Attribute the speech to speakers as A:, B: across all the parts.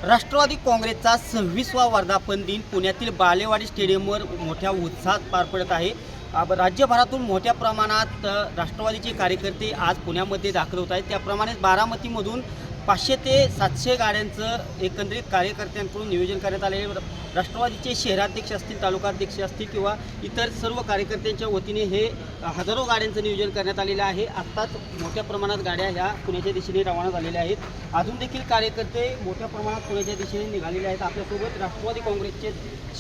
A: राष्ट्रवादी काँग्रेसचा 26वा वर्धापन दिन पुण्यातील बालेवाडी स्टेडियमवर मोठ्या उत्साहात पार पडत आहे। राज्यभरातून मोठ्या प्रमाणात राष्ट्रवादीचे कार्यकर्ते आज पुण्यामध्ये दाखल होत आहेत। त्याप्रमाणे बारामतीमधून 500 ते 700 गाड्यांचं एकंदरीत कार्यकर्त्यांकडून नियोजन करण्यात आले आहे। राष्ट्रवादीचे शहराध्यक्ष असतील, तालुकाध्यक्ष असतील किंवा इतर सर्व कार्यकर्त्यांच्या वतीने हे हजारो गाड्यांचं नियोजन करण्यात आलेलं आहे। आत्ताच मोठ्या प्रमाणात गाड्या ह्या पुण्याच्या दिशेने रवाना झालेल्या आहेत। अजून देखील कार्यकर्ते मोठ्या प्रमाणात पुण्याच्या दिशेने निघालेले आहेत। आपल्यासोबत राष्ट्रवादी काँग्रेसचे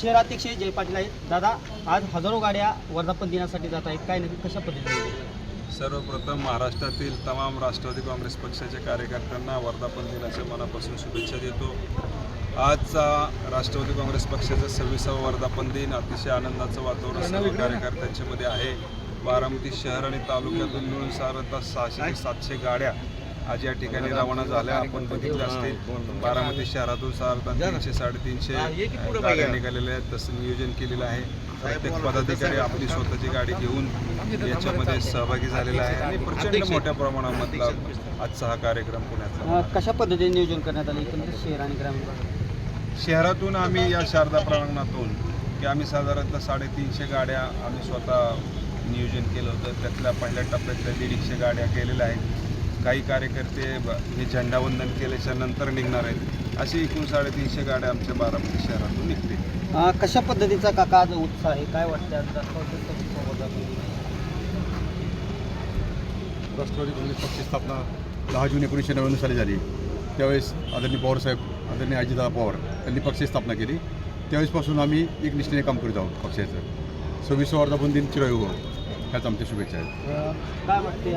A: शहराध्यक्ष जय पाटील आहेत। दादा, आज हजारो गाड्या वर्धापन दिनासाठी जात आहेत, काय नक्की कशा पद्धतीने?
B: सर्वप्रथम महाराष्ट्रातील तमाम राष्ट्रवादी काँग्रेस पक्षाच्या कार्यकर्त्यांना वर्धापन दिनाच्या मनापासून शुभेच्छा देतो। आजचा राष्ट्रवादी काँग्रेस पक्षाचा 26वा वर्धापन दिन अतिशय आनंदाचं वातावरण सर्व कार्यकर्त्यांच्या मध्ये आहे। बारामती शहर आणि तालुक्यातून मिळून साधारणतः 600 ते 700 गाड्या आज या ठिकाणी रवाना झाल्या। आपण बघितलं असतील, बारामती शहरातून साधारणतः 300-350 गाड्या निघालेल्या आहेत। तसं नियोजन केलेलं आहे। प्रत्येक पदाधिकारी आपली स्वतःची गाडी घेऊन याच्यामध्ये सहभागी झालेला आहे आणि प्रचंड मोठ्या प्रमाणामधला आजचा हा कार्यक्रम पुण्यातला।
A: कशा पद्धतीने नियोजन करण्यात आले एकंदरीत शहर आणि ग्रामीण भागात?
B: शहरातून आम्ही या शारदा प्रांगणातून की आम्ही साधारणतः 350 गाड्या आम्ही स्वतः नियोजन केलं होतं। त्यातल्या पहिल्या टप्प्यातल्या 150 गाड्या गेलेल्या आहेत। काही कार्यकर्ते हे झेंडावंदन केल्याच्या नंतर निघणार आहेत। अशी एकूण 350 गाड्या आमच्या बारामती शहरातून निघते।
A: कशा पद्धतीचा काका आज उत्साह आहे, काय वाटतं आज
C: राष्ट्रवादी काँग्रेस पक्षाची स्थापना 10 जून 1999 साली झाली। त्यावेळेस आदरणीय पवारसाहेब, आदरणीय अजितदादा पवार यांनी पक्षाची स्थापना केली। त्यावेळेसपासून आम्ही एक निष्ठेने काम करीत आहोत पक्षाचं। 26वा वर्धापन दिन चिरायू हो, ह्याच आमच्या शुभेच्छा आहेत।
A: काय वाटते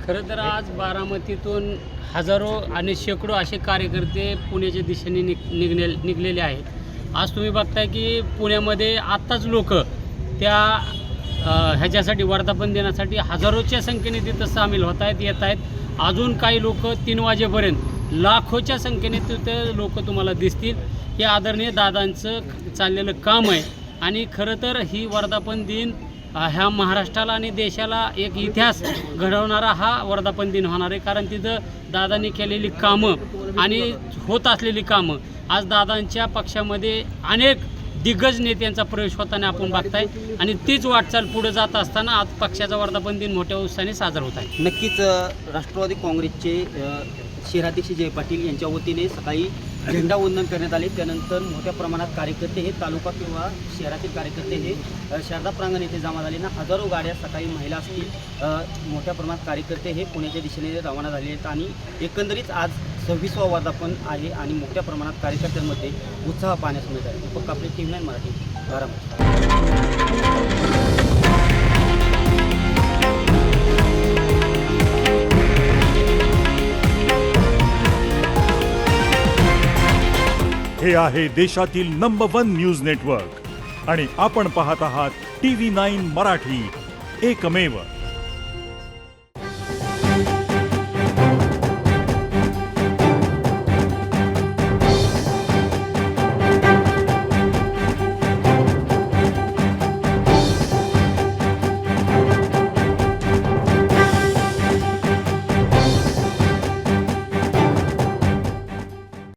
D: खरं तर आज बारामतीतून हजारो आणि शेकडो असे कार्यकर्ते पुण्याच्या दिशेने निघलेले आहेत। आज तुम्ही बघताय की पुण्यामध्ये आत्ताच लोक त्या ह्याच्यासाठी वर्धापन दिनासाठी हजारोच्या संख्येने तिथं सामील होत आहेत, येत आहेत। अजून काही लोक 3 वाजेपर्यंत लाखोच्या संख्येने तिथं लोक तुम्हाला दिसतील। हे आदरणीय दादांचं चाललेलं काम आहे आणि खरं तर ही वर्धापन दिन ह्या महाराष्ट्राला आणि देशाला एक इतिहास घडवणारा हा वर्धापन दिन होणार आहे। कारण तिथं दादांनी केलेली कामं आणि होत असलेली कामं आज दादांच्या पक्षामध्ये अनेक दिग्गज नेत्यांचा प्रवेश होताना आपण बघताय आणि तीच वाटचाल पुढे जात असताना आज पक्षाचा वर्धापन दिन मोठ्या उत्साहाने साजरा होत आहे।
A: नक्कीच राष्ट्रवादी काँग्रेसचे शहराध्यक्ष जय पाटील यांच्या वतीने सकाळी झेंडावंदन करण्यात आले। त्यानंतर मोठ्या प्रमाणात कार्यकर्ते हे तालुका किंवा शहरातील कार्यकर्ते हे शारदा प्रांगण येथे जमा झाले ना। हजारो गाड्या सकाळी महिला असतील, मोठ्या प्रमाणात कार्यकर्ते हे पुण्याच्या दिशेने रवाना झाले आहेत आणि एकंदरीत आज 26वा वर्धापन आहे आणि मोठ्या प्रमाणात कार्यकर्त्यांमध्ये उत्साह पाहण्यास मिळत आहे। फक्त आपले TV9 मराठी बारामती।
E: हे आहे देशातील नंबर 1 न्यूज नेटवर्क आणि आपण पाहत आहात TV9 मराठी, एकमेव।